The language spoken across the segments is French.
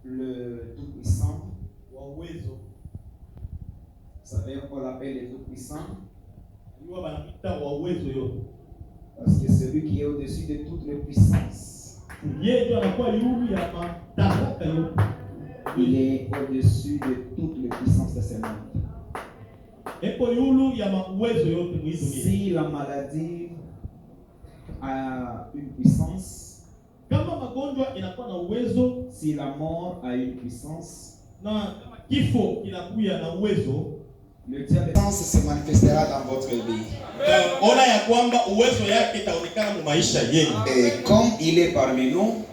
le Tout-Puissant. Vous savez, on l'appelle le Tout-Puissant. Parce que celui qui est au-dessus de toutes les puissances, il est au-dessus de toutes les puissances de ce monde. Si la maladie a une puissance, si la mort a une puissance, le diable se manifestera dans votre vie. Et comme il est parmi nous,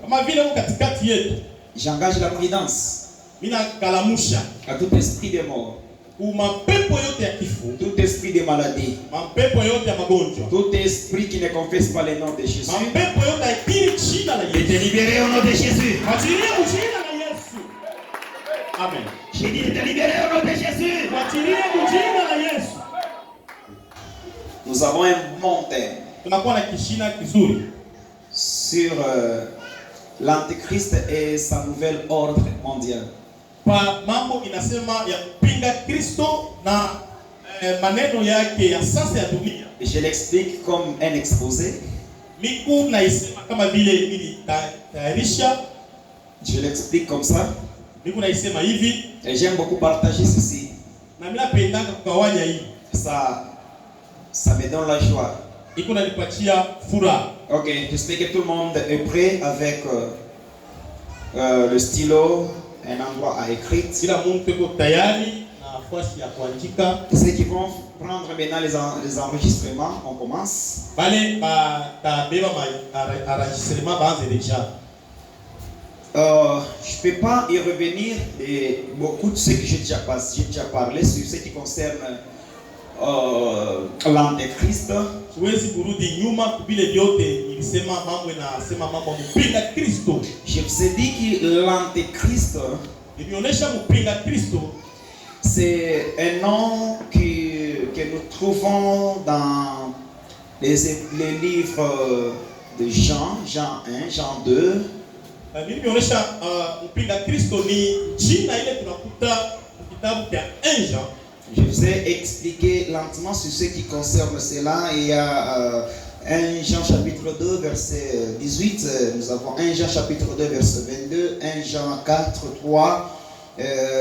j'engage la prudence à tout esprit de mort, tout esprit de maladie, tout esprit qui ne confesse pas le nom de Jésus, est libéré au nom de Jésus. Amen. J'ai dit de libérer au nom de Jésus. Nous avons un bon thème sur l'Antéchrist et sa nouvelle ordre mondial. Et je l'explique comme un exposé. Je l'explique comme ça. Et j'aime beaucoup partager ceci. Ça me donne la joie. Ok, j'espère que tout le monde est prêt avec le stylo, un endroit à écrire. Ceux qui vont prendre maintenant les enregistrements, on commence. Je ne peux pas y revenir et beaucoup de ce que j'ai déjà parlé sur ce qui concerne l'Antéchrist. Je vous ai dit que l'Antéchrist, c'est un nom que nous trouvons dans les livres de Jean 1, Jean 2. Je vous ai expliqué lentement sur ce qui concerne cela. Il y a 1 Jean chapitre 2 verset 18. Nous avons 1 Jean chapitre 2 verset 22. 1 Jean 4, 3.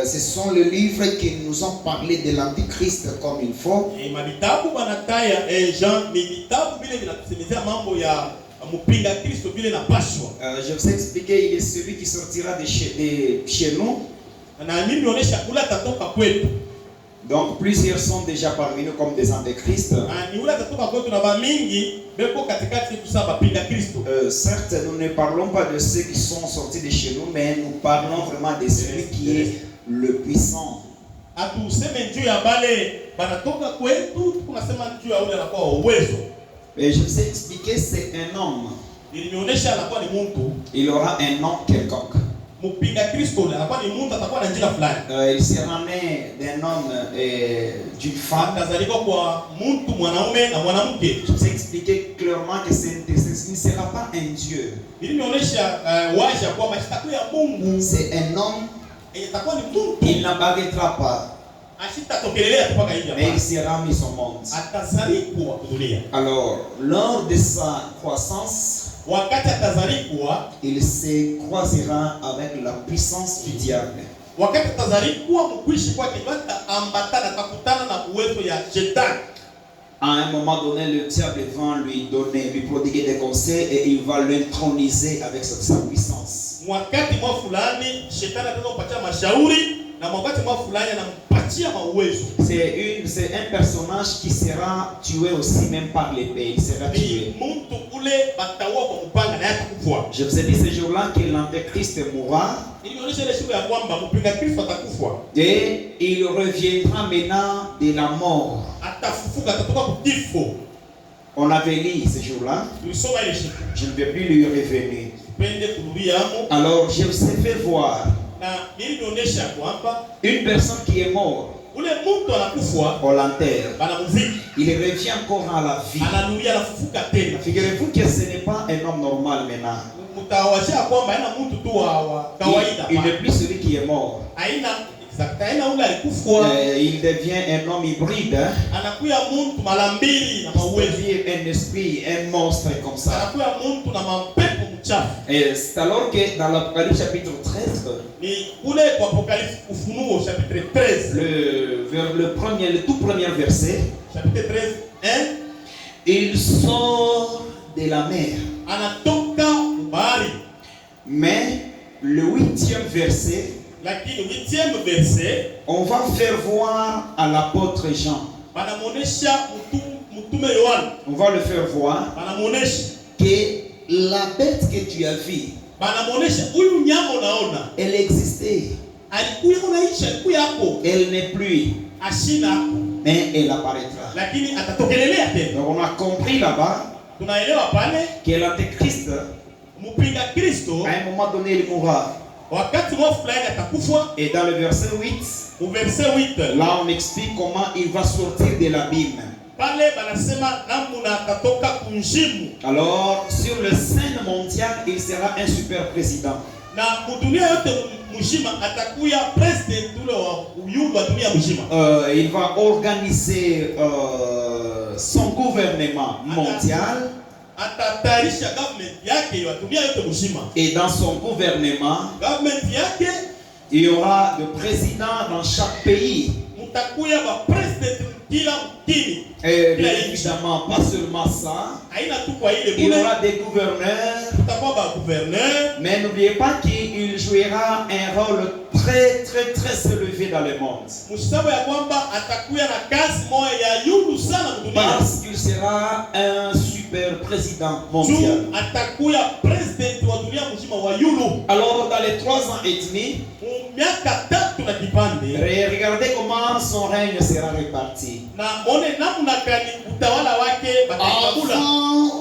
Ce sont les livres qui nous ont parlé de l'Antichrist comme il faut. Je vous ai expliqué, il est celui qui sortira de chez nous. Donc plusieurs sont déjà parmi nous comme des antéchrists. Certes, nous ne parlons pas de ceux qui sont sortis de chez nous, mais nous parlons vraiment de celui qui est le puissant. Et je vous ai expliqué, c'est un homme. Il aura un nom quelconque. Il sera né d'un homme et d'une femme. Je vous ai expliqué clairement que il ne sera pas un Dieu. C'est un homme. Il n'apparaîtra pas. Mais il sera mis au monde. Alors, lors de sa croissance, il se croisera avec la puissance du diable. À un moment donné, le diable va lui prodiguer des conseils et il va l'introniser avec sa puissance. C'est un personnage qui sera tué aussi même par l'épée. Il sera tué. Je vous ai dit ce jour-là que l'Antéchrist mourra. Et il reviendra maintenant de la mort. On avait lu ce jour-là. Je ne vais plus lui revenir. Alors je vous ai fait voir une personne qui est morte. ule mtu anakufwa, on l'enterre. banamuzika, Il revient encore à la vie. ananuia anafufuka tena. Figurez-vous que ce n'est pas un homme normal maintenant. Mtawashia kwamba haina mtu tu wa kawaida. Il n'est plus celui qui est mort. Haina ule alikufwa. Il devient un homme hybride. Anakuya mtu mara mbili na Il mauwezo. devient un esprit, un monstre comme ça. Anakuya mtu na mapepo mchafu. Et c'est alors que dans l'Apocalypse chapitre 13, Ni ule kwa Apocalypse Ufunuo chapitre 13. le tout premier verset, Chapitre 13, 1. il sort de la mer. Anatoka bahari. Mais le 8e verset, Lakini 8e verset, on va faire voir à l'apôtre Jean. banamonesha mtume Yohana. On va le faire voir Banamonesha que la bête que tu as vue, banamonesha huyu nyama unaona elle existait. alikuwa unaisha, alikuwa hapo, Elle n'est plus, ashina hapo, mais elle apparaîtra. lakini atatokelelea tena. Donc on a compris là-bas Tunaelewa pale que l'antéchrist, mpinga Kristo à un moment donné, il mourra. wakati mmoja fulani atakufa. Et dans le verset 8, Au verset 8 là on explique comment il va sortir de l'abîme. pale banasema namuna atatoka kunjimu. Alors, sur le scène mondiale, il sera un super président. Na mudunia yote mjima atakuya president ule wa uyumba dunia mjima. Il va organiser son gouvernement mondial. Atatayarisha government yake ya dunia yote mjima. Et dans son gouvernement, Government yake il y aura des présidents dans chaque pays. mutakuya ba president kila mkini. Et bien évidemment, pas seulement ça, Haina tu kwa ile il y bure. aura des gouverneurs. Tutakuwa ba gouverneur. Mais n'oubliez pas qu'il jouera un rôle très élevé dans le monde. Mshabu ya kwamba atakuya na kazi moja ya yulu sana dunia. Parce qu'il sera un super président mondial. Atakuya president wa dunia mzima wa yulu. Alors dans les 3 ans et demi, Miaka tatu na kipande. regardez comment son règne sera réparti. Na one namna gani utawala wake batakabula.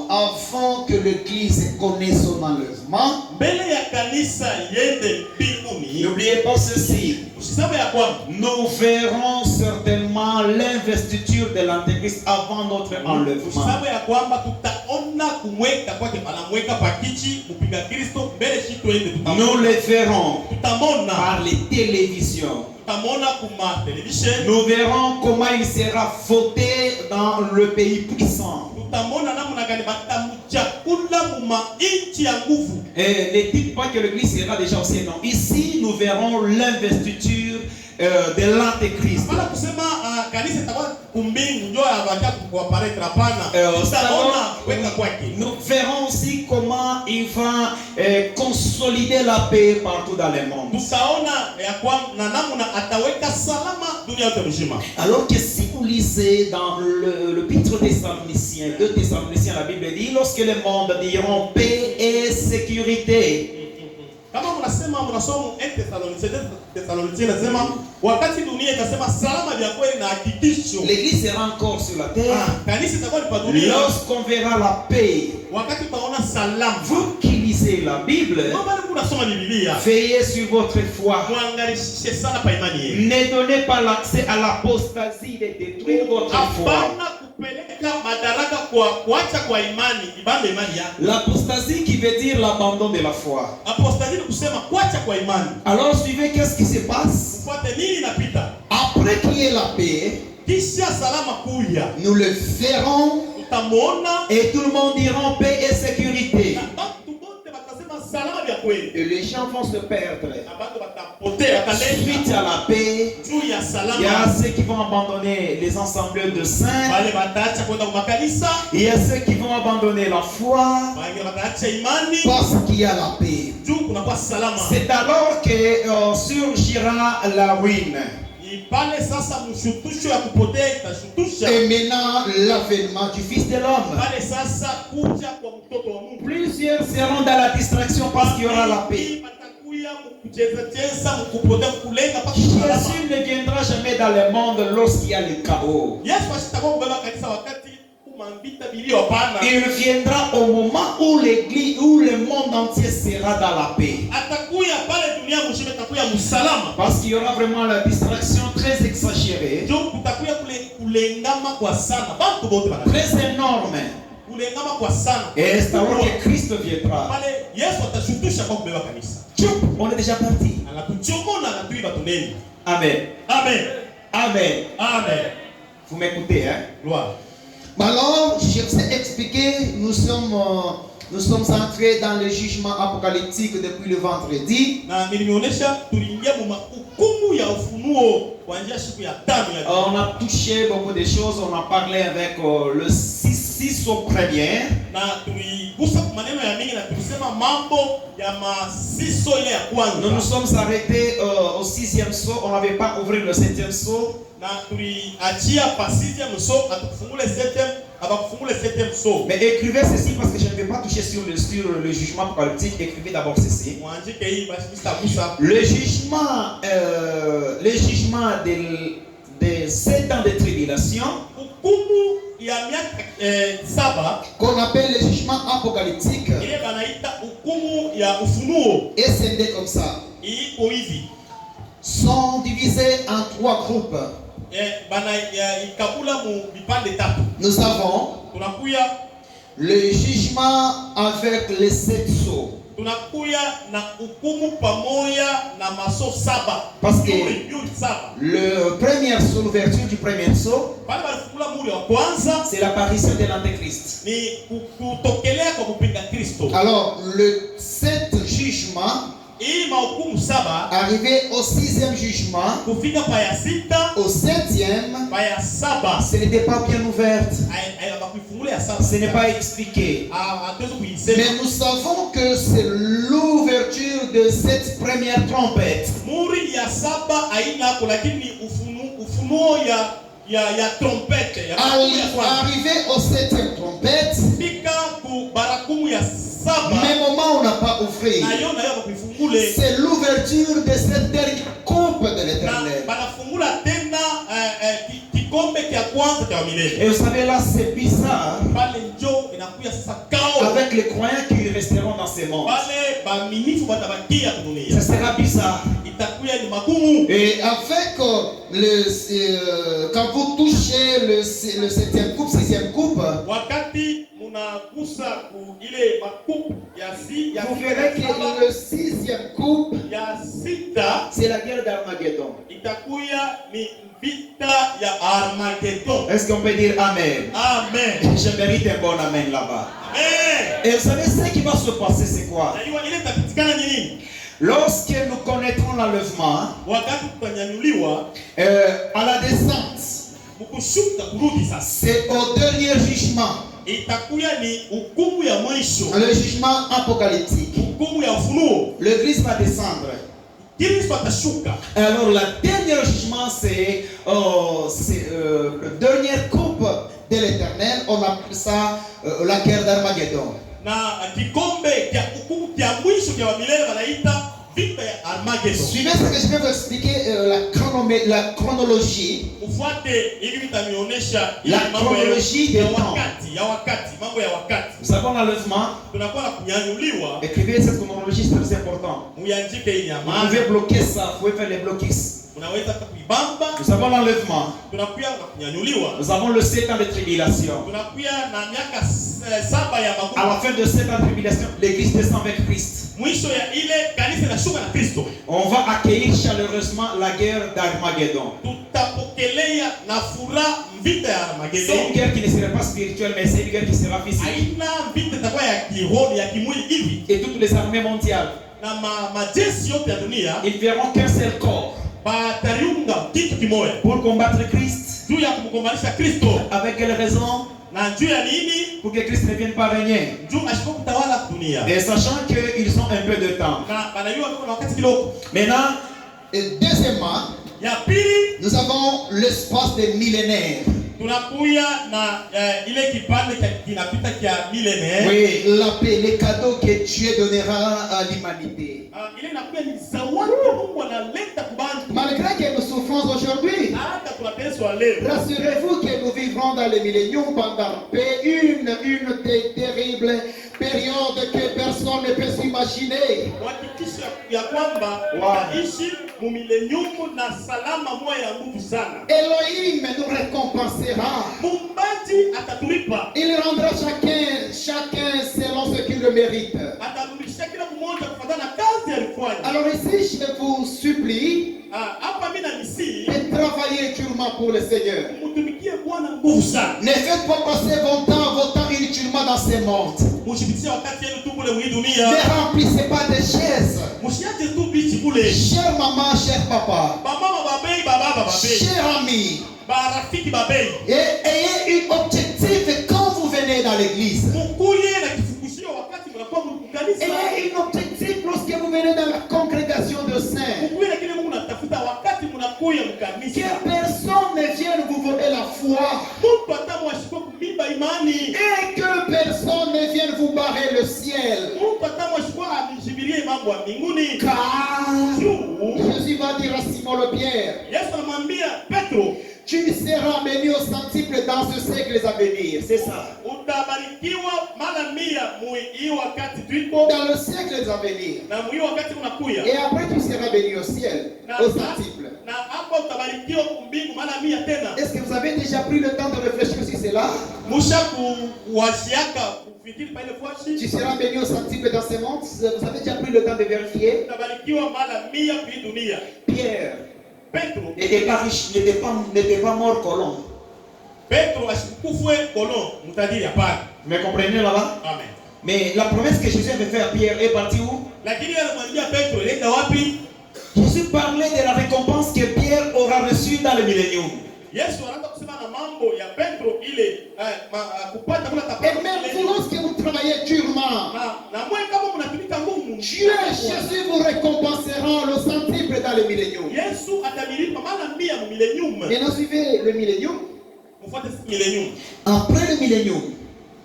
Avant que l'Église connaisse son enlèvement, Mbele ya kanisa yende mbinguni. n'oubliez pas ceci. Usiseme ya kwamba Nous verrons certainement l'investiture de l'Antéchrist avant notre enlèvement. usiseme ya kwamba tutaona kumweka kwake, anamweka pakichi mpinga Kristo mbele shi tuende tutamona. Nous le verrons Tutamona par les télévisions. tutamona kuma television. Nous verrons comment il sera voté dans le pays puissant. Tutamona namna gani batamuchakula muma inchi ya nguvu. Et ne dites pas que l'Église sera déjà au ciel. Non. Ici, nous verrons l'investiture de l'Antéchrist. Bala kusema kanisa itakuwa kumbingu ndio abakia kuapparaître hapana. Tutaona kwenda kwake. Nous verrons aussi comment il va consolider la paix partout dans le monde. Tutaona ya kwamba na namna ataweka salama dunia yote mzima. Alors que si vous lisez dans le L'Épître des Thessaloniciens, 2 Thessaloniciens, la Bible dit, lorsque le monde diront paix et sécurité. Kama mnasoma Thessaloniciens nasema wakati dunia itasema salama vya kweli na hakikisho. L'Église sera encore sur la terre. Kanisa itakuwa ni pa dunia. Lorsqu'on verra la paix. Wakati utaona salama. Vous qui lisez la Bible, veillez sur votre foi. Ne donnez pas l'accès à l'apostasie de détruire votre foi. L'apostasie qui veut dire l'abandon de la foi. Alors suivez qu'est-ce qui se passe. Après qu'il y ait la paix, nous le verrons et tout le monde dira paix et sécurité. Et les gens vont se perdre. Suite à la paix, il y a ceux qui vont abandonner les assemblées de saints. Il y a ceux qui vont abandonner la foi. Parce qu'il y a la paix. C'est alors que surgira la ruine. Et maintenant l'avènement du Fils de l'homme. Plusieurs seront dans la distraction parce qu'il y aura la paix. Jésus ne viendra jamais dans le monde lorsqu'il y a le chaos. Il viendra au moment où l'église, où le monde entier sera dans la paix. usalama. Parce qu'il y aura vraiment la distraction très exagérée, Ndio kutakuya kulengama kwa sana. Bantu bote bana. très énorme. Kulengama kwa sana. Et c'est alors que Christ viendra. Pale Yesu atashutusha kwa kubeba kanisa. Tchoup, on est déjà parti. Anatuchomona anatuiba tuneni. Amen. Amen. Amen. Amen. Vous m'écoutez, hein? Gloire. Alors, je vous ai expliqué, nous sommes entrés dans le jugement apocalyptique depuis le vendredi. Na nilionyesha tuliingia mu hukumu ya ufunuo kuanzia siku ya 5 ya. On a touché beaucoup de choses, on a parlé avec le 6 au premier. Na tuligusa maneno ya mingi na tulisema mambo ya masiso ile ya kwanza. Nous nous sommes arrêtés au 6e saut, on n'avait pas ouvert le 7e saut. Na tuliachia pa 6e saut atukufungule 7e abakufungule 7e saut. Mais écrivez ceci parce que je ne vais pas toucher sur le jugement apocalyptique. Écrivez d'abord ceci. Mwandike hii basi mtagusa. Le jugement des 7 ans de tribulation, Hukumu ya miaka 7 qu'on appelle le jugement apocalyptique, ile banaita hukumu ya ufunuo. est scindé comme ça. Iko hivi. Sont divisés en 3 groupes. Bana ya ikabula mu vipande 3. Nous avons Tunakuya le jugement avec les 7 sceaux. tunakuya na hukumu pamoja na maso 7. Parce que Yuri 7. le premier sceau, l'ouverture du premier sceau, Pale balifungula muri wa kwanza c'est l'apparition de l'Antéchrist. ni kutokelea kwa kupinga Kristo. Alors, le 7 jugement, Hii mahukumu 7 arrivé au 6e jugement, kufika pa ya 6 au 7e, pa ya 7 ce n'était pas bien ouverte. bakufungula ya 7. Ce n'est pas expliqué. Hatuwezi kuisema. Mais nous savons que c'est l'ouverture de cette première trompette. Muri ya 7 haina hapo, lakini ufunuo ya trompete ya barakumu ya kwanza. Arrivé au 7e trompette, Fika ku barakumu ya 7 mais moment on n'a pas ouvert. na yo bakufungule C'est l'ouverture de cette dernière coupe de na l'éternel. banafungula tena kikombe kia kwanza cha milele. Et vous savez là, c'est bizarre. Pale njo inakuya sasa kao Avec les croyants qui resteront dans ce monde. pale baminifu batabakia dunia. Ça sera bizarre. Itakuya ni magumu. Et avec quand vous touchez le 7e coupe, 6e coupe, Wakati munagusa ku ile makupu ya vous verrez que le 6e coupe, ya 6 c'est la guerre d'Armageddon. itakuya ni vita ya Armageddon. Est-ce qu'on peut dire Amen? Amen. Je mérite un bon Amen là-bas. Amen. Et vous savez ce qui va se passer, c'est quoi? Najua ile tapitikana ni nini? Lorsque nous connaîtrons l'enlèvement, Wakati tutanyanyuliwa à la descente, mkushuka kurudi sasa. c'est au dernier jugement, Itakuya ni hukumu ya mwisho. le jugement apocalyptique. Hukumu ya ufunuo. Le Christ va descendre. Kristo atashuka. Alors, le dernier jugement, c'est la dernière coupe de l'éternel. On appelle ça la guerre d'Armageddon. Na kikombe kia hukumu kia mwisho kia milele wanaita vita ya Armageddon. Suivez ce que je vais vous expliquer, la chronologie. Ufuate hivi vitanionyesha La mambo chronologie des temps. mambo ya wakati. Nous avons l'enlèvement. Tunakuwa na kunyanyuliwa, Écrivez cette chronologie, c'est très important. muyanjike hii ya Vous maana. pouvez bloquer ça, vous pouvez faire les blocus. Unaweza kuibamba, Nous avons l'enlèvement. tunakuwa na kunyanyuliwa. Nous avons le 7 ans de tribulation. Tunakuwa na miaka 7 ya À magumu. la fin de 7 ans de tribulation, l'Église descend avec Christ. Mwisho ya ile kanisa inashuka na Kristo. On va accueillir chaleureusement la guerre d'Armageddon. Tutapokelea na furaha vita ya C'est une Armageddon. guerre qui ne sera pas spirituelle, mais c'est une guerre qui sera physique. Haina vita itakuwa ya kiroho ya kimwili hivi. Et toutes les armées mondiales, Na majeshi yote ya dunia ils verront qu'un seul corps batariunga kitu kimoja pour combattre Christ. juu ya kumgombanisha Kristo. Avec quelle raison? Na juu ya nini? Pour que Christ ne vienne pas régner. Juu ashiko kutawala dunia. Et sachant qu'ils ont un peu de temps. Na banajua kuna wakati kidogo. Maintenant, et deuxièmement, Ya pili nous avons l'espace des millénaires. tunakuya na ile kipande kinapita kia milele. Oui, la paix, les cadeaux que Dieu donnera à l'humanité. ile inakuwa ni zawadi Mungu analeta kwa bantu. Malgré que nous souffrons aujourd'hui, Hata tunateswa leo. rassurez-vous que nous vivrons dans le millénium pendant une terrible période que personne ne peut s'imaginer. Hakikisha ya kwamba tutaishi mu millennium na salama moja ya nguvu sana. Elohim nous récompensera. Mumbaji atatulipa. Il rendra chacun selon ce qu'il le mérite. Atarudisha kila mmoja kufuatana na kazi alifanya. Alors ici, je vous supplie Hapa mimi nanisi de travailler durement pour le Seigneur. mtumikie Bwana nguvu sana. Ne faites pas passer vos temps inutilement dans ce monde. Mushibitie wakati yenu tu kule mwi Ne dunia. remplissez pas de chaises. Mushiache tu bichi kule. Chère maman, cher papa, Bamama babei, bababa babei. cher ami, Barafiki babei. et ayez un objectif quand vous venez dans l'église. Mukuye na kifukushio wakati mnakuwa mkanisa. Ayez un objectif lorsque vous venez dans la congrégation de saints. Mukuye na kile Mungu anatafuta wakati mnakuya Que mkanisa. personne ne vienne vous voler la foi. Mungu atamwashikwa kumimba imani. Et que personne ne vienne vous barrer le ciel. Mungu atamwashikwa amishibirie mambo ya mbinguni. Car Jésus va dire à Simon le Pierre, Yesu anamwambia Petro, tu seras béni au centuple dans ce siècle à venir. C'est ça. utabarikiwa mara 100 hii wakati tuiko Dans le siècle à venir. na hii wakati unakuya. Et après tu seras béni au ciel, au centuple. Na hapo utabarikiwa kumbingu mara 100 tena. Est-ce que vous avez déjà pris le temps de réfléchir sur cela? Musha kuwashiaka kufikiri pale Tu kwashi. seras béni au centuple dans ce monde. Vous avez déjà pris le temps de vérifier? Utabarikiwa mara 100 kwa hii dunia. Pierre Petro n'était pas riche, n'était pas mort colon. Petro asikufwe kolon mtadiri hapana. Mais comprenez là-bas? Amen. Mais la promesse que Jésus avait faite à Pierre est partie où? Lakini anamwambia Petro lenda wapi? Jésus parlait de la récompense que Pierre aura reçue dans le millénium. Yesu anaanza kusema na mambo ya Petro ile kupata kula Et tapata. même vous, lorsque vous travaillez durement, Na mwe kama mnatumika ngumu. Dieu, Jésus vous récompensera le centuple dans le millénium. Yesu atamilipa mara 100 mu millennium. Maintenant, suivez le millénium. Mfuate millennium. Après le millénium,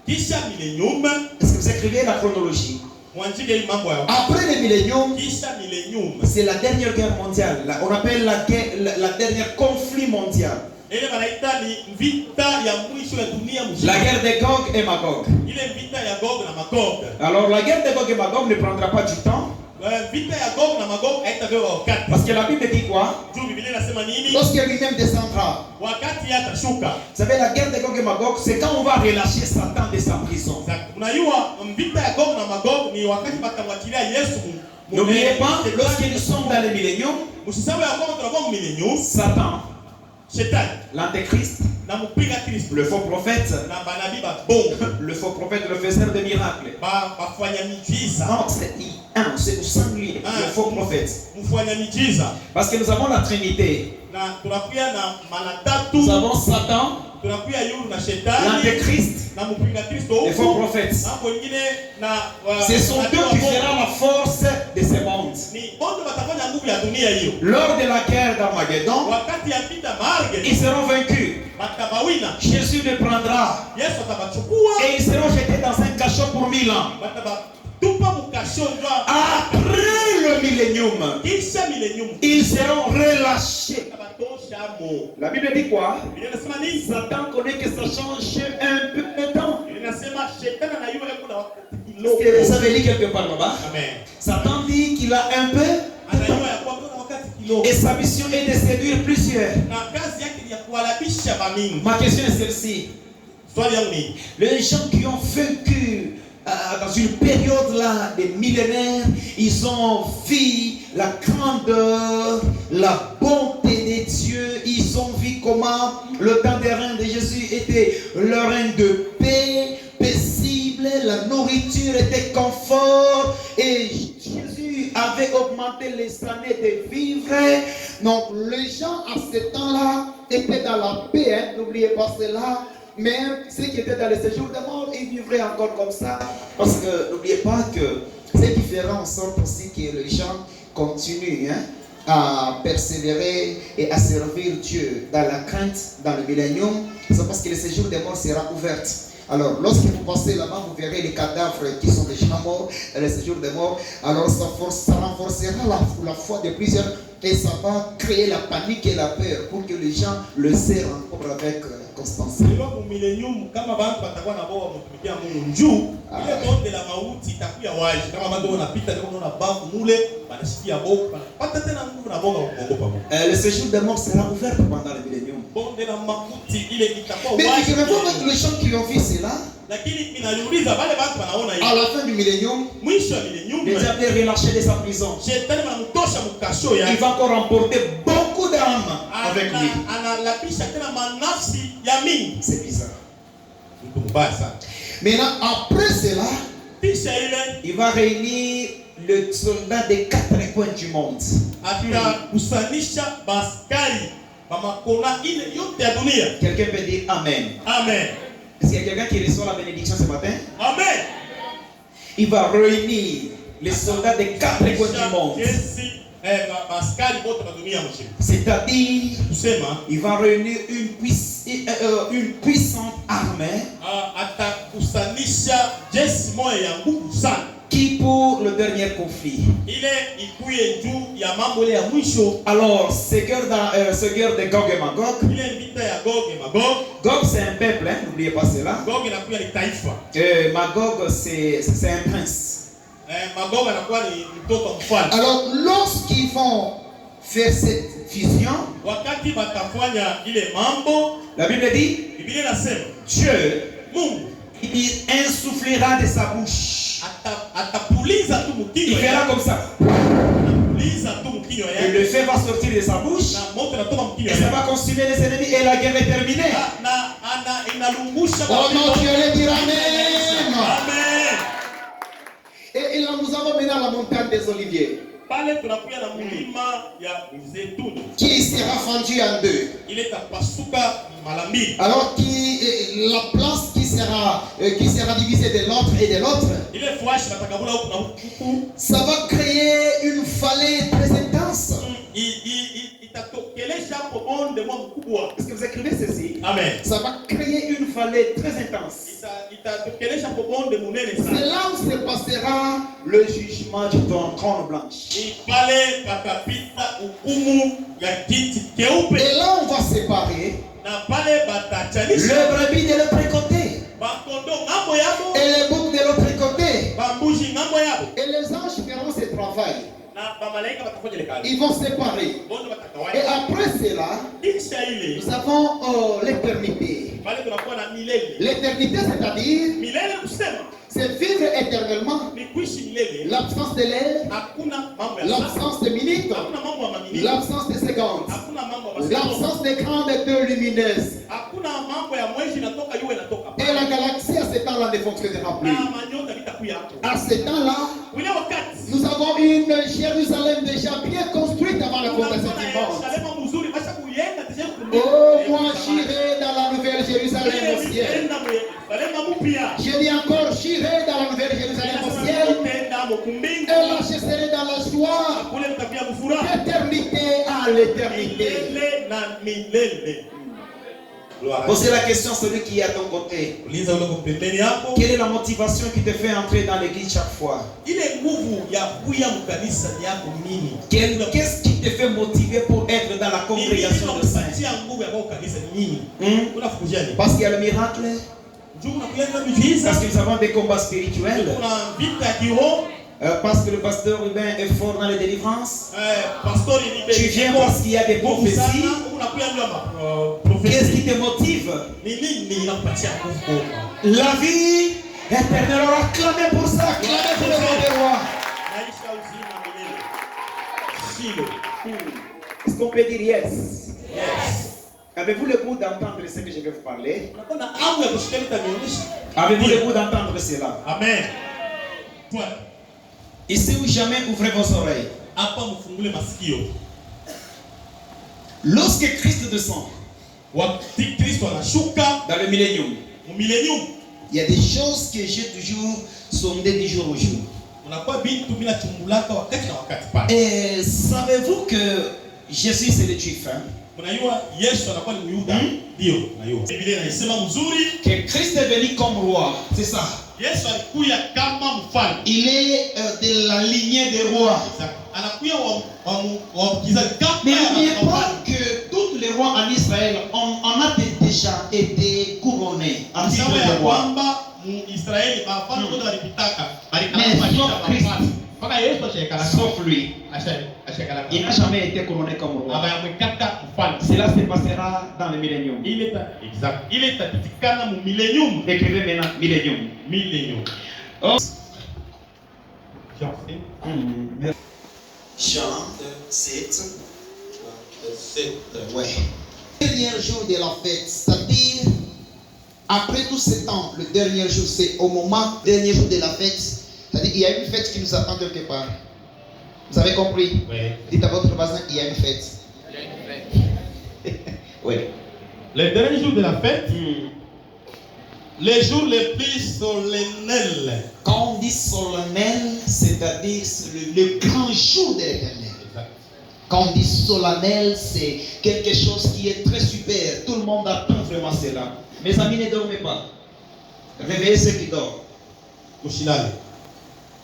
Kisha millennium, est-ce que vous écrivez la chronologie? mwanjike hii mambo ya. Après le millénium, Kisha millennium. c'est la dernière guerre mondiale. On appelle la dernière conflit mondial. Ile wanaita ni vita ya mwisho ya dunia mzima. La guerre de Gog et Magog. Ile vita ya Gog na Magog. Alors la guerre de Gog et Magog ne prendra pas du temps. Vita ya Gog na Magog haitapewa wakati. Parce que la Bible dit quoi? Juu Biblia inasema nini? Lorsque lui-même descendra. Wakati atashuka. Vous savez, la guerre de Gog et Magog, c'est quand on va relâcher Satan de sa prison. Unajua vita ya Gog na Magog ni wakati batamwachilia Yesu. N'oubliez pas, lorsque nous sommes dans le millénium, Msisahau ya kwamba tunakuwa mu millennium. Satan, Shetani l'antéchrist, na mpinga Kristo le faux prophète, na banabii ba bongo le faux prophète, le faiseur de miracles. bafanya miujiza. Non, c'est singulier, le faux prophète. Mfanya miujiza. Parce que nous avons la Trinité. Na tunakuya na mara Nous tatu. avons Satan, Tunakuya yulu na shetani l'antéchrist, na mpinga Kristo les faux huko. prophètes. Na wengine na Ce sont nabii eux wa qui bongo. feront la force de ce monde. Ni bondo batafanya nguvu ya dunia hiyo. Lors de la guerre d'Armageddon, Wakati ya vita Marge ils seront vaincus. batabawina. Jésus les prendra Yesu atabachukua et ils seront jetés dans un cachot pour 1000 ans. batabatupa mukasho njwa. Après le millénium, Kisha millennium. ils seront relâchés. Tabatosha mo. La Bible dit quoi? Biblia inasema nini? Satan connaît que ça change un peu de temps. Inasema shetani anajua kuna wakati Est-ce que kidogo. vous avez lu quelque part là-bas? Amen. Satan dit qu'il a un peu Anajua ya kwamba kuna wakati kidogo. et sa mission est de séduire plusieurs. Na kazi yake ni ya kuhalabisha bamingi. Ma question est celle-ci. Swali yangu ni Les gens qui ont vécu dans une période là des millénaires, ils ont vu la grandeur, la bonté de Dieu. Ils ont vu comment le temps des reins de Jésus était le règne de paix, paisible, la nourriture était confort et Jésus avait augmenté les années de vivre. Donc les gens à ce temps-là étaient dans la paix, hein, n'oubliez pas cela. Mais ceux qui étaient dans le séjour de mort, ils vivraient encore comme ça. Parce que n'oubliez pas que c'est différent en sorte aussi que les gens continuent à persévérer et à servir Dieu dans la crainte, dans le millénium. C'est parce que le séjour des morts sera ouvert. Alors, lorsque vous passez là-bas, vous verrez les cadavres qui sont déjà morts, les séjours des morts. Alors, ça renforcera la foi de plusieurs et ça va créer la panique et la peur pour que les gens le serrent encore avec constance. Le séjour des morts sera ouvert pendant le millénium. Mais je revois avec les gens qui ont vu cela. À la fin du millénium, le diable est relâché de sa prison. Il va encore emporter beaucoup d'âmes avec lui. C'est bizarre. Maintenant, après cela, il va réunir le soldat des 4 coins du monde. Quelqu'un peut dire Amen. Amen. Est-ce qu'il y a quelqu'un qui reçoit la bénédiction ce matin? Amen. Il va réunir les soldats des 4 coins du monde. C'est-à-dire, il va réunir une puissante armée qui pour le dernier conflit. Alors, ce guerre de Gog et Magog. Gog c'est un peuple, hein, n'oubliez pas cela. Magog c'est un prince. Alors, lorsqu'ils vont faire cette fusion, la Bible dit, Dieu, il insufflera de sa bouche. Il fera comme ça. Et le feu va sortir de sa bouche. Et ça va consumer les ennemis et la guerre est terminée. Oh non, Dieu le dira Amen. Et là, nous avons maintenant la montagne des Oliviers qui sera fendue en deux. Alors la place qui sera divisée de l'autre et de l'autre, ça va créer une vallée très intense. Est-ce que vous écrivez ceci? Amen. Ça va créer une vallée très intense. C'est là où se passera le jugement du trône blanche. Et là on va séparer le brebis de l'autre côté et les boucs de l'autre côté. Et les anges feront ce travail. Ils vont se séparer. Et après cela, nous avons l'éternité. L'éternité, c'est-à-dire, c'est vivre éternellement. L'absence de l'heure, l'absence de minutes, l'absence de secondes, l'absence des grandes heures lumineuses. Et la galaxie à ce temps-là ne fonctionnera plus. À ce temps-là, nous avons une Jérusalem déjà bien construite avant la fondation du monde. Oh, moi j'irai dans la nouvelle Jérusalem au ciel. Je dis encore, j'irai dans la nouvelle Jérusalem au ciel. Et là, je serai dans la joie d'éternité à l'éternité. Posez la question à celui qui est à ton côté. Quelle est la motivation qui te fait entrer dans l'église chaque fois? Qu'est-ce qui te fait motiver pour être dans la congrégation de saints? Parce qu'il y a le miracle. Parce que nous avons des combats spirituels. Parce que le pasteur Ruben est fort dans les délivrances. Tu viens parce qu'il y a des prophéties. Qu'est-ce qui te motive? La vie éternelle. On a clamé pour ça. Clamé pour le nom des rois. Est-ce qu'on peut dire yes? Avez-vous le goût d'entendre ce que je vais vous parler? Avez-vous le goût d'entendre cela? Amen. Ici ou jamais, ouvrez vos oreilles. Lorsque Christ descend dans le millénium, il y a des choses que j'ai toujours sondées du jour au jour. Et savez-vous que Jésus c'est le Juif, hein? Ndio, na hiyo. Biblia inasema mzuri que Christ est venu comme roi. C'est ça. Yesu alikuja kama mfalme. Il est de la lignée des rois. Anakuja wa kizazi kama. Mais n'oubliez pas que tous les rois en Israël on a déjà été couronnés en titre de roi. Israeli mafalme wote walipitaka. Sauf lui. Il n'a jamais été couronné comme roi. Cela se passera dans le millénium. Exact. Il est tatikana mu millénium. Écrivez maintenant millénium. Millénium. Oh. Jean 7. 7. Ouais. Le dernier jour de la fête, c'est-à-dire après tout ce temps, le dernier jour, c'est au moment, dernier jour de la fête, c'est-à-dire il y a une fête qui nous attend quelque part. Vous avez compris? Oui. Dites à votre voisin, il y a une fête. Il y a une fête. Oui. Le dernier jour de la fête, les jours les plus solennels. Quand on dit solennel, c'est-à-dire le grand jour de l'Éternel. Quand on dit solennel, c'est quelque chose qui est très super. Tout le monde attend vraiment cela. Mes amis, ne dormez pas. Réveillez ceux qui dorment.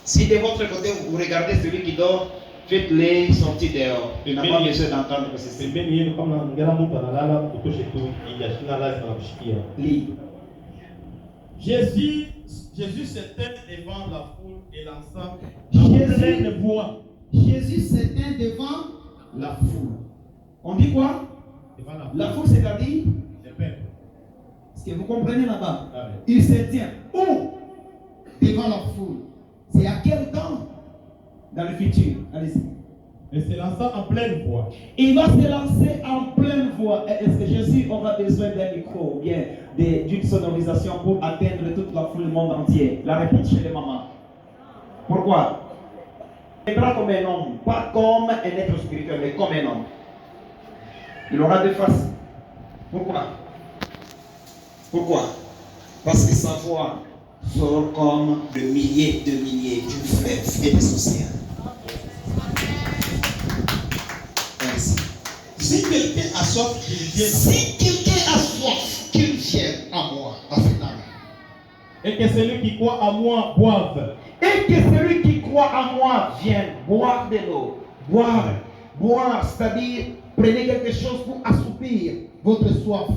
Si de votre côté vous regardez celui qui dort, faites-les sortir dehors. Il n'a pas besoin d'entendre que c'est ça. Lis. Jésus s'éteint devant la foule et l'ensemble. Jésus s'éteint devant la foule. On dit quoi? La foule, c'est-à-dire? Est-ce que vous comprenez là-bas? Il s'éteint. Où? Devant la foule. C'est à quel temps? Dans le futur. Allez-y. Et se lança en pleine voix. Il va se lancer en pleine voix. Est-ce que Jésus aura besoin d'un micro ou bien d'une sonorisation pour atteindre toute la foule du monde entier? La réponse chez les mamans. Pourquoi? Il viendra comme un homme, pas comme un être spirituel, mais comme un homme. Il aura deux faces. Pourquoi? Pourquoi? Parce que sa voix sort comme de milliers d'une fleuve et des océans. Merci. Si quelqu'un a soif, qu'il vienne. Si quelqu'un a soif, qu'il vienne à moi. Et que celui qui croit à moi boive. Et que celui qui croit à moi vienne boire de l'eau. Boire, c'est-à-dire prenez quelque chose pour assoupir votre soif.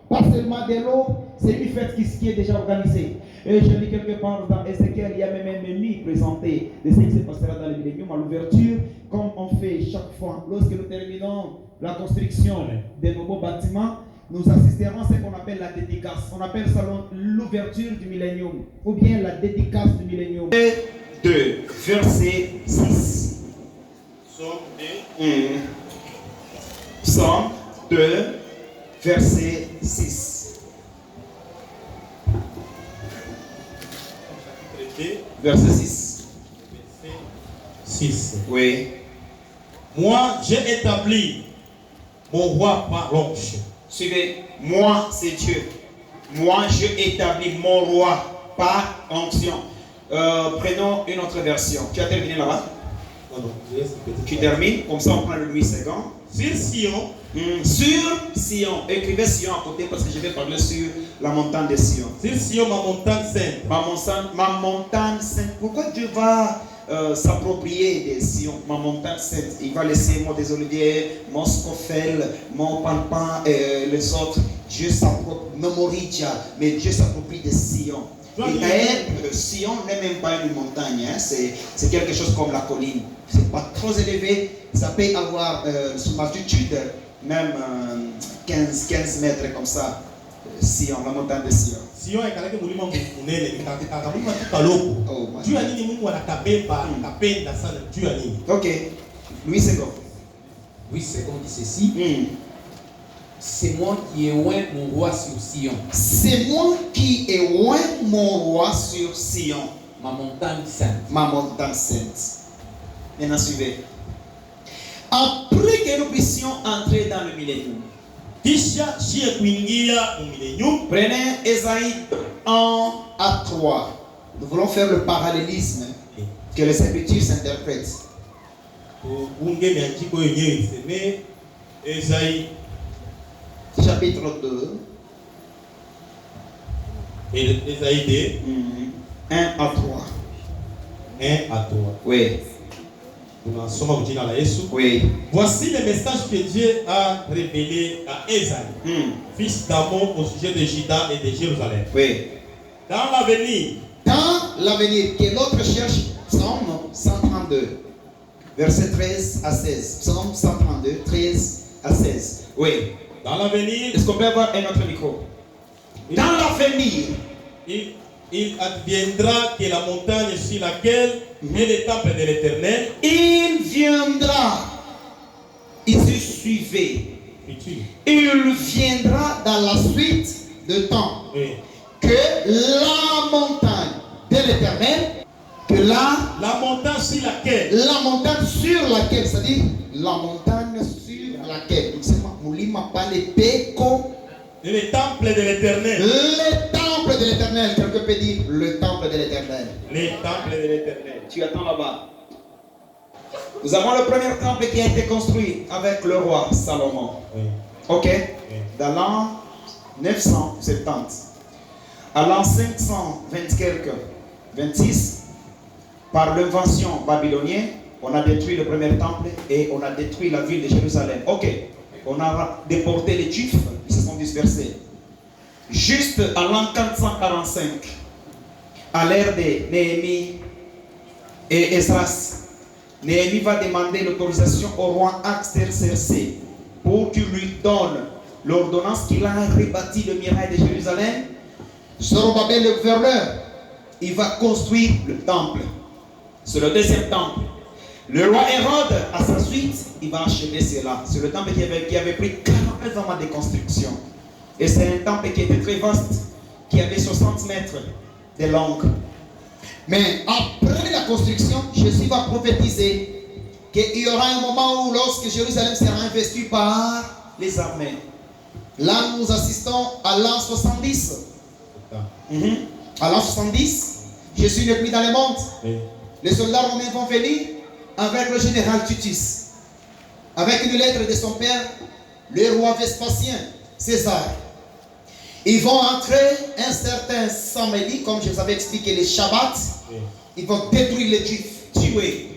Pas seulement de l'eau, c'est une fête qui est déjà organisée. Et je lis quelque part dans Ézéchiel, il y a même un menu présenté de ce qui se passera dans le millénium à l'ouverture, comme on fait chaque fois. Lorsque nous terminons la construction des nouveaux bâtiments, nous assisterons à ce qu'on appelle la dédicace. On appelle ça l'ouverture du millénium, ou bien la dédicace du millénium. 2, verset 6. Psaume 2, verset 6. Verset 6. 6. Oui. Moi, j'ai établi mon roi par l'onction. Suivez. Moi, c'est Dieu. Moi, je établis mon roi par onction. Prenons une autre version. Tu as terminé là-bas? Tu termines. Comme ça, on prend le Louis II. Sur Sion. Sur Sion. Écrivez Sion à côté parce que je vais parler sur la montagne de Sion. Sur Sion, ma montagne sainte. Ma montagne sainte. Pourquoi Dieu va s'approprier de Sion, ma montagne sainte? Il va laisser Mont des Oliviers, Mont Scoffel, Mont Pampan et les autres. Dieu s'approprie, non Moridia, mais Dieu s'approprie de Sion. Et d'ailleurs, Sion n'est même pas une montagne, hein? C'est quelque chose comme la colline. C'est pas trop élevé, ça peut avoir sous altitude même 15 mètres comme ça. Sion, la montagne de Sion. Sion est kaleke mulima munene nikamulima tukaloko. Tu as nini Mungu anakabeba nakapenda sana tu as nini. OK. Louis II. Louis II dit ceci. C'est moi qui ai oint mon roi sur Sion. C'est moi qui ai oint mon roi sur Sion. Ma montagne sainte. Ma montagne sainte. Maintenant suivez. Après que nous puissions entrer dans le millénium. Prenez Ésaïe 1 à 3. Nous voulons faire le parallélisme que les Écritures s'interprètent. chapitre 2. Et Ésaïe 1 à 3. 1 à 3. Oui. Oui. Voici le message que Dieu a révélé à Ésaïe, fils d'Amon, au sujet de Juda et de Jérusalem. Oui. Dans l'avenir, que l'autre cherche, Psaume 132, verset 13 à 16. Psaume 132, 13 à 16. Oui. Dans l'avenir, est-ce qu'on peut avoir un autre micro? Dans l'avenir, il adviendra que la montagne sur laquelle est le temple de l'Éternel, il viendra. Ici, suivez. Il viendra dans la suite de temps. Oui. Que la montagne de l'Éternel, que la montagne sur laquelle, c'est-à-dire la montagne sur laquelle, donc c'est Moulima pas les péco, le temple de l'Éternel. Le temple de l'Éternel, quelqu'un peut dire le temple de l'Éternel. Le temple de l'Éternel. Tu attends là-bas. Nous avons le premier temple qui a été construit avec le roi Salomon. Oui. Ok. Oui. Dans l'an 970. À l'an 520 quelques, 26, par l'invention babylonienne, on a détruit le premier temple et on a détruit la ville de Jérusalem. Ok. On a déporté les Juifs, ils se sont dispersés. Juste à l'an 445, à l'ère de Néhémie et Esdras, Néhémie va demander l'autorisation au roi Artaxerxès pour qu'il lui donne l'ordonnance qu'il a rebâti le muraille de Jérusalem. Zorobabel, le gouverneur, il va construire le temple. C'est le deuxième temple. Le roi Hérode, à sa suite, il va achever cela. C'est le temple qui avait pris 40 ans de construction. Et c'est un temple qui était très vaste, qui avait 60 mètres de long. Mais après la construction, Jésus va prophétiser qu'il y aura un moment où, lorsque Jérusalem sera investie par les armées, là nous assistons à l'an 70. À l'an 70, Jésus n'est plus dans le monde. Oui. Les soldats romains vont venir avec le général Titus, avec une lettre de son père, le roi Vespasien, César. Ils vont entrer un certain samedi, comme je vous avais expliqué, les Shabbats. Oui. Ils vont détruire les Juifs, tuer.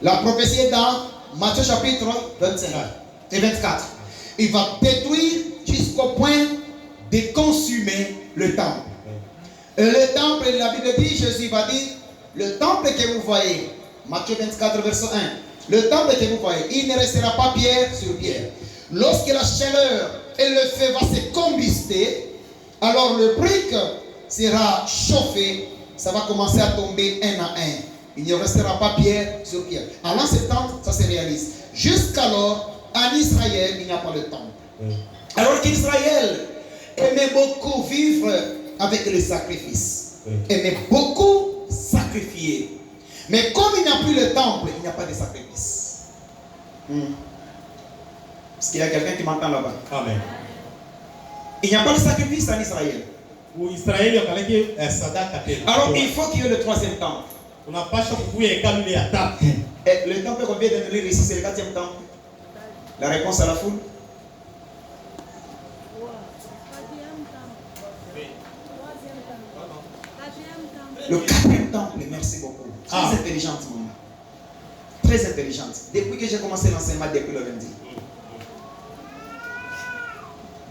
La prophétie est dans Matthieu chapitre 25 et 24. Il va détruire jusqu'au point de consumer le temple. Et le temple, la Bible dit, Jésus va dire, le temple que vous voyez, Matthieu 24, verset 1, le temple que vous voyez, il ne restera pas pierre sur pierre. Lorsque la chaleur et le feu vont se combuster, alors le brique sera chauffé, ça va commencer à tomber un à un. Il ne restera pas pierre sur pierre. À l'an 70, ça se réalise. Jusqu'alors, en Israël, il n'y a pas de temple. Alors qu'Israël aimait beaucoup vivre avec les sacrifices. Aimait beaucoup sacrifier. Mais comme il n'y a plus le temple, il n'y a pas de sacrifice. Est-ce qu'il y a quelqu'un qui m'entend là-bas? Amen. Il n'y a pas de sacrifice en Israël. Alors il faut qu'il y ait le troisième temple. Et le temple qu'on vient de lire ici, c'est le quatrième temple. La réponse à la foule? Le quatrième temple, merci beaucoup. Très intelligente, maman. Très intelligente. Depuis que j'ai commencé l'enseignement, depuis le lundi.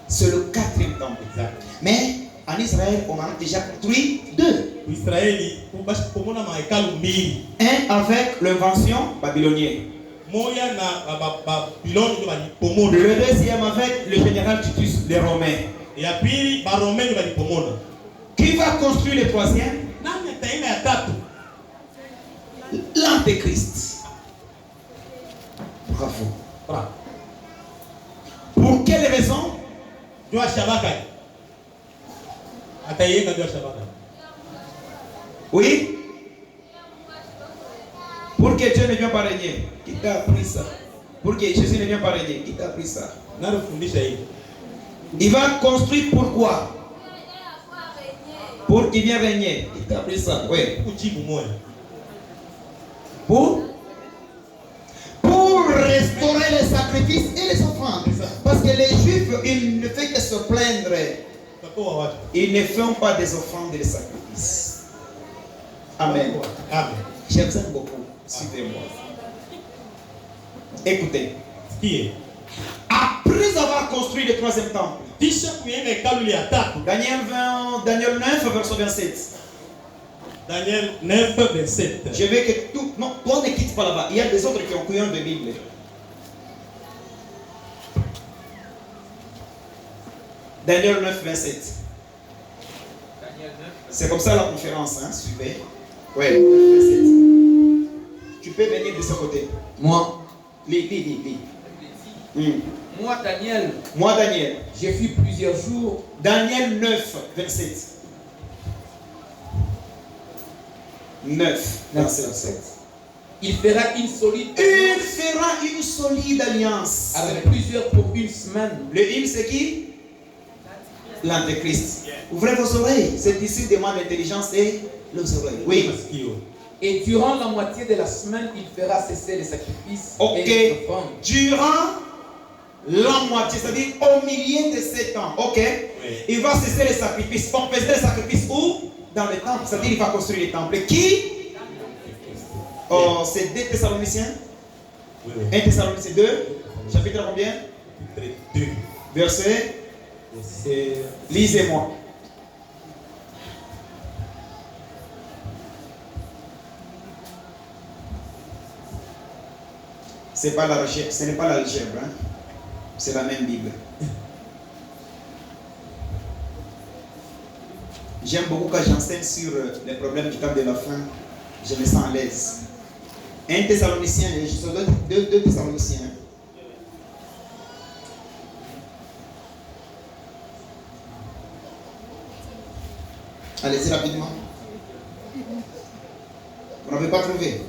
C'est le quatrième temple. Exact. Mais en Israël, on en a déjà construit deux. Un avec l'invention babylonienne. Le deuxième avec le général Titus, les Romains. Qui va construire le troisième? L'Antéchrist. Bravo. Pour quelle raison? Oui. Pour que Dieu ne vienne pas régner. Qui t'a appris ça? Pour que Jésus ne vienne pas régner. Qui t'a appris ça? Il va construire pourquoi? Pour qu'il vienne régner. Qui t'a appris ça? Oui. Pour restaurer les sacrifices et les offrandes. Parce que les Juifs il ne fait que se plaindre. Ils ne font pas des offrandes et des sacrifices. Amen. Amen. Je vous aime beaucoup. Suivez-moi. Écoutez. Après avoir construit le troisième temple, Daniel 9, verset 27. Daniel 9, 27. Je veux que tout. Non, toi ne quitte pas là-bas. Il y a des autres qui ont couillé de Bible. Daniel 9, 27. C'est comme ça la conférence, hein, suivez. Oui, 27. Tu peux venir de ce côté. Moi, Lis. moi Daniel, j'ai fait plusieurs jours. Daniel 9, 27. 9, verset 27. Il fera une solide alliance avec plusieurs pour une semaine. Le hymne, c'est qui? L'Antéchrist. Ouvrez vos oreilles. C'est ici demande l'intelligence et les oreilles. Oui. Et durant la moitié de la semaine, il fera cesser les sacrifices et les offrandes. Durant la moitié, c'est-à-dire au milieu de 7 ans. Ok. Oui. Il va cesser les sacrifices. On faisait les sacrifices où? Dans le temple. C'est-à-dire il va construire les temples. Qui? Oh, c'est 2 Thessaloniciens. Oui. 1 Thessaloniciens 2. Chapitre combien? 2. Verset. Lisez-moi. Ce n'est pas l'algèbre, hein? C'est la même Bible. J'aime beaucoup quand j'enseigne sur les problèmes du temps de la fin. Je me sens à l'aise. 1 Thessaloniciens, je suis 2 Thessaloniciens. Allez-y rapidement. Vous n'avez pas trouvé?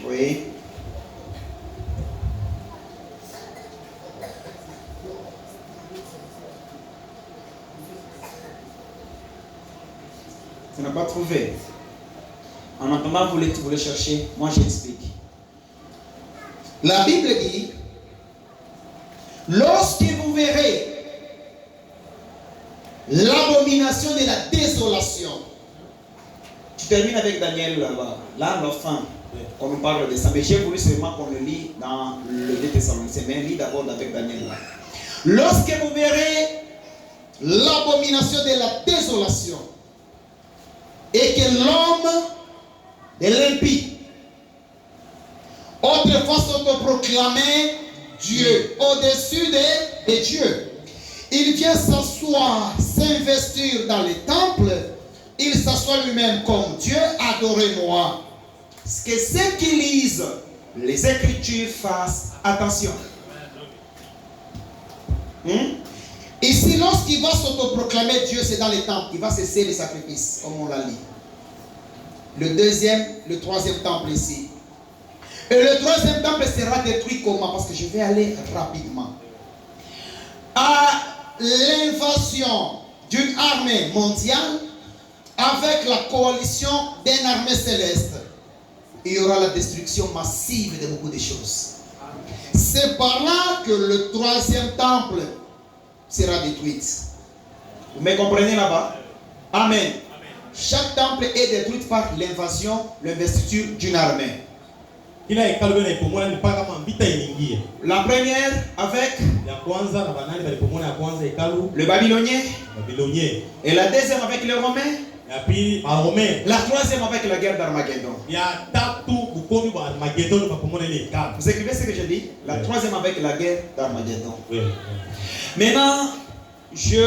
Oui. Tu n'as pas trouvé? En attendant, vous les cherchez. Moi, j'explique. La Bible dit, lorsque vous verrez l'abomination de la désolation. Tu termines avec Daniel là-bas. Là, la fin. On nous parle de ça. Mais j'ai voulu seulement qu'on le lit dans le 2 Thessaloniciens. Mais lis d'abord avec Daniel là. Lorsque vous verrez l'abomination de la désolation et que l'homme de l'impie autrefois s'autoproclamait Dieu au-dessus des dieux. Il vient s'asseoir, s'investir dans les temples. Il s'assoit lui-même comme Dieu, adorez-moi. Ce que ceux qui lisent les Écritures fassent attention. Ici, lorsqu'il va s'autoproclamer Dieu, c'est dans les temples. Il va cesser les sacrifices, comme on l'a dit. Le troisième temple ici. Et le troisième temple sera détruit comment? Parce que je vais aller rapidement. À l'invasion d'une armée mondiale avec la coalition d'une armée céleste, il y aura la destruction massive de beaucoup de choses. C'est par là que le troisième temple sera détruit. Vous me comprenez là-bas? Amen. Chaque temple est détruit par l'investiture d'une armée. La première avec le Babylonien. Et la deuxième avec les Romains. La troisième avec la guerre d'Armageddon. Vous écrivez ce que je dis? La troisième avec la guerre d'Armageddon. Maintenant, je